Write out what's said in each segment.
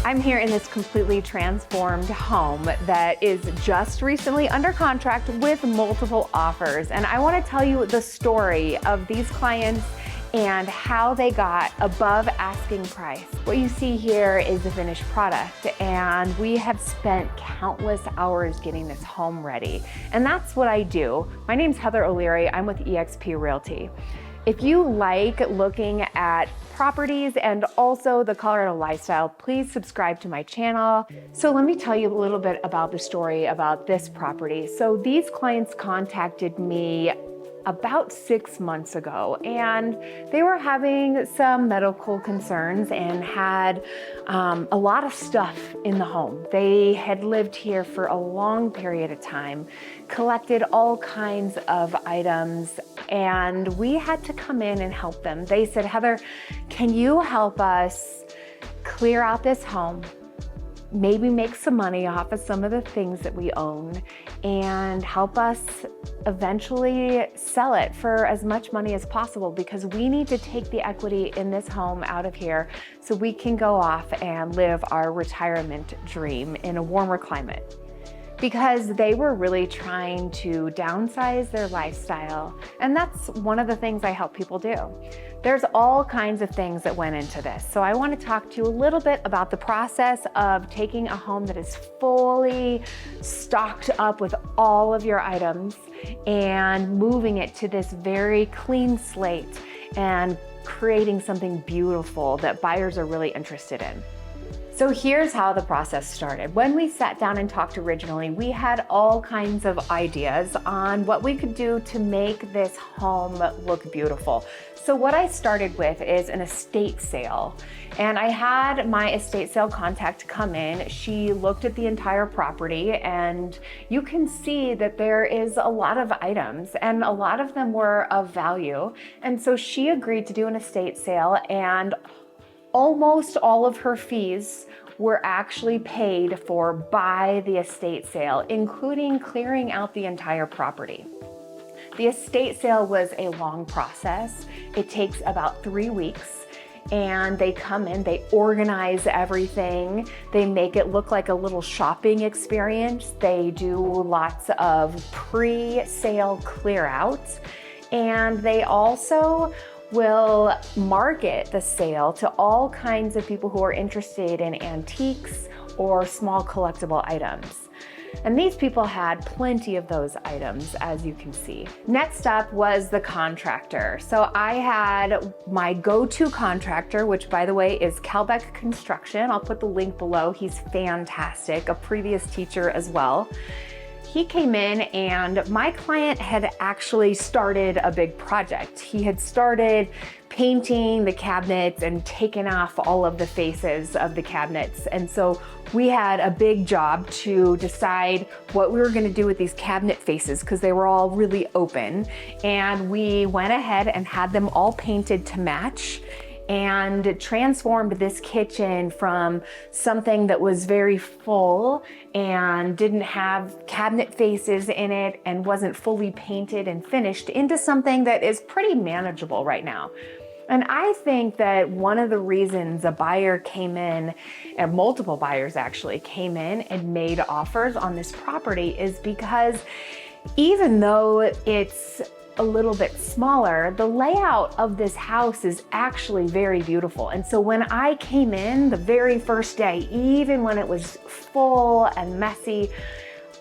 I'm here in this completely transformed home that is just recently under contract with multiple offers. And I want to tell you the story of these clients and how they got above asking price. What you see here is the finished product, and we have spent countless hours getting this home ready. And that's what I do. My name's Heather O'Leary. I'm with eXp Realty. If you like looking at properties and also the Colorado lifestyle, please subscribe to my channel. So let me tell you a little bit about the story about this property. So these clients contacted me about 6 months ago, and they were having some medical concerns and had a lot of stuff in the home. They had lived here for a long period of time, collected all kinds of items, and we had to come in and help them. They said, Heather, can you help us clear out this home, maybe make some money off of some of the things that we own, and help us eventually sell it for as much money as possible, because we need to take the equity in this home out of here so we can go off and live our retirement dream in a warmer climate. Because they were really trying to downsize their lifestyle. And that's one of the things I help people do. There's all kinds of things that went into this. So I want to talk to you a little bit about the process of taking a home that is fully stocked up with all of your items and moving it to this very clean slate and creating something beautiful that buyers are really interested in. So here's how the process started. When we sat down and talked originally, we had all kinds of ideas on what we could do to make this home look beautiful. So what I started with is an estate sale. And I had my estate sale contact come in. She looked at the entire property, and you can see that there is a lot of items, and a lot of them were of value. And so she agreed to do an estate sale, and almost all of her fees were actually paid for by the estate sale, including clearing out the entire property. The estate sale was a long process. It takes about 3 weeks, and they come in, they organize everything, they make it look like a little shopping experience. They do lots of pre-sale clear outs, and they also will market the sale to all kinds of people who are interested in antiques or small collectible items. And these people had plenty of those items, as you can see. Next up was the contractor. So I had my go-to contractor, which by the way is Calbeck Construction. I'll put the link below. He's fantastic, a previous teacher as well. He came in, and my client had actually started a big project. He had started painting the cabinets and taken off all of the faces of the cabinets. And so we had a big job to decide what we were going to do with these cabinet faces, because they were all really open. And we went ahead and had them all painted to match, and transformed this kitchen from something that was very full and didn't have cabinet faces in it and wasn't fully painted and finished into something that is pretty manageable right now. And I think that one of the reasons a buyer came in, and multiple buyers actually came in and made offers on this property, is because even though it's a little bit smaller, the layout of this house is actually very beautiful. And so when I came in the very first day, even when it was full and messy,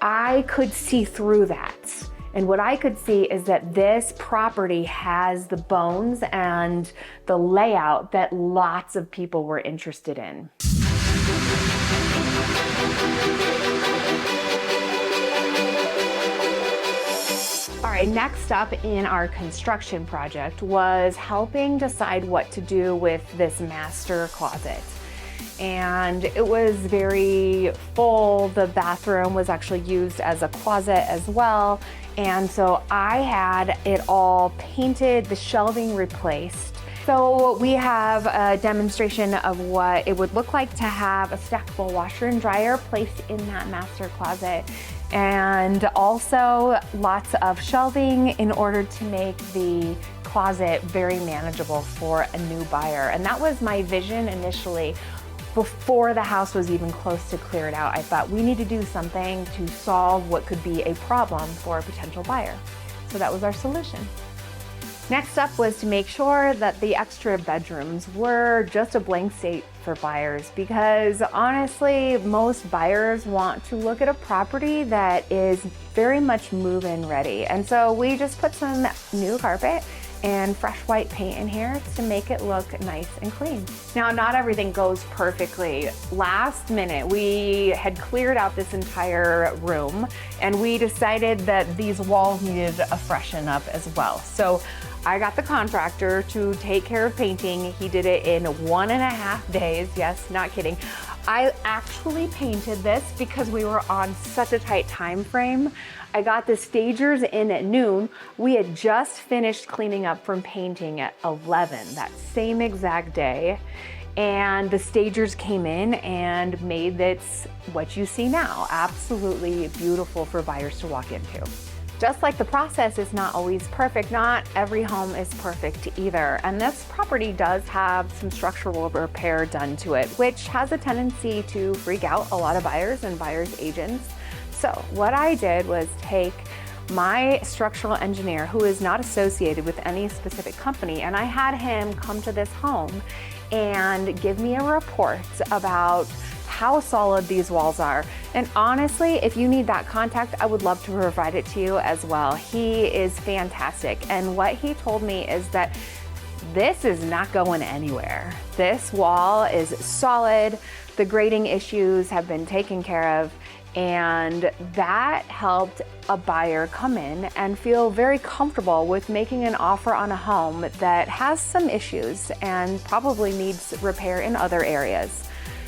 I could see through that. And what I could see is that this property has the bones and the layout that lots of people were interested in. All right, next up in our construction project was helping decide what to do with this master closet. And it was very full. The bathroom was actually used as a closet as well. And so I had it all painted, the shelving replaced. So we have a demonstration of what it would look like to have a stackable washer and dryer placed in that master closet, and also lots of shelving in order to make the closet very manageable for a new buyer. And that was my vision initially. Before the house was even close to cleared out, I thought we need to do something to solve what could be a problem for a potential buyer. So that was our solution. Next up was to make sure that the extra bedrooms were just a blank slate for buyers, because honestly, most buyers want to look at a property that is very much move-in ready. And so we just put some new carpet and fresh white paint in here to make it look nice and clean. Now, not everything goes perfectly. Last minute, we had cleared out this entire room and we decided that these walls needed a freshen up as well. So I got the contractor to take care of painting. He did it in 1.5 days. Yes, not kidding. I actually painted this because we were on such a tight time frame. I got the stagers in at noon. We had just finished cleaning up from painting at 11 that same exact day. And the stagers came in and made this what you see now. Absolutely beautiful for buyers to walk into. Just like the process is not always perfect, not every home is perfect either. And this property does have some structural repair done to it, which has a tendency to freak out a lot of buyers and buyers' agents. So what I did was take my structural engineer, who is not associated with any specific company, and I had him come to this home and give me a report about how solid these walls are. And honestly, if you need that contact, I would love to provide it to you as well. He is fantastic. And what he told me is that this is not going anywhere. This wall is solid. The grading issues have been taken care of. And that helped a buyer come in and feel very comfortable with making an offer on a home that has some issues and probably needs repair in other areas.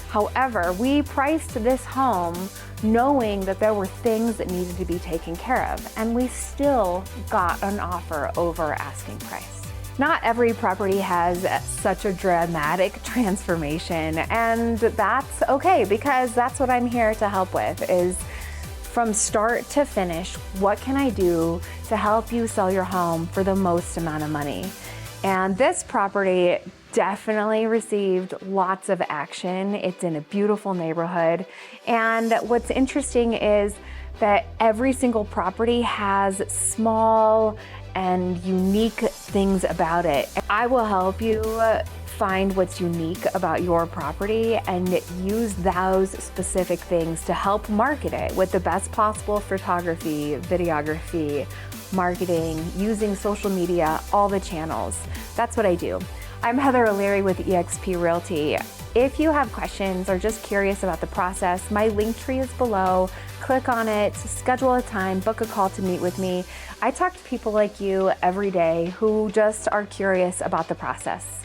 However, we priced this home knowing that there were things that needed to be taken care of, and we still got an offer over asking price. Not every property has such a dramatic transformation, and that's okay, because that's what I'm here to help with, is from start to finish, what can I do to help you sell your home for the most amount of money? And this property definitely received lots of action. It's in a beautiful neighborhood. And what's interesting is that every single property has small and unique things about it. I will help you find what's unique about your property and use those specific things to help market it with the best possible photography, videography, marketing, using social media, all the channels. That's what I do. I'm Heather O'Leary with eXp Realty. If you have questions or just curious about the process, my link tree is below. Click on it, schedule a time, book a call to meet with me. I talk to people like you every day who just are curious about the process.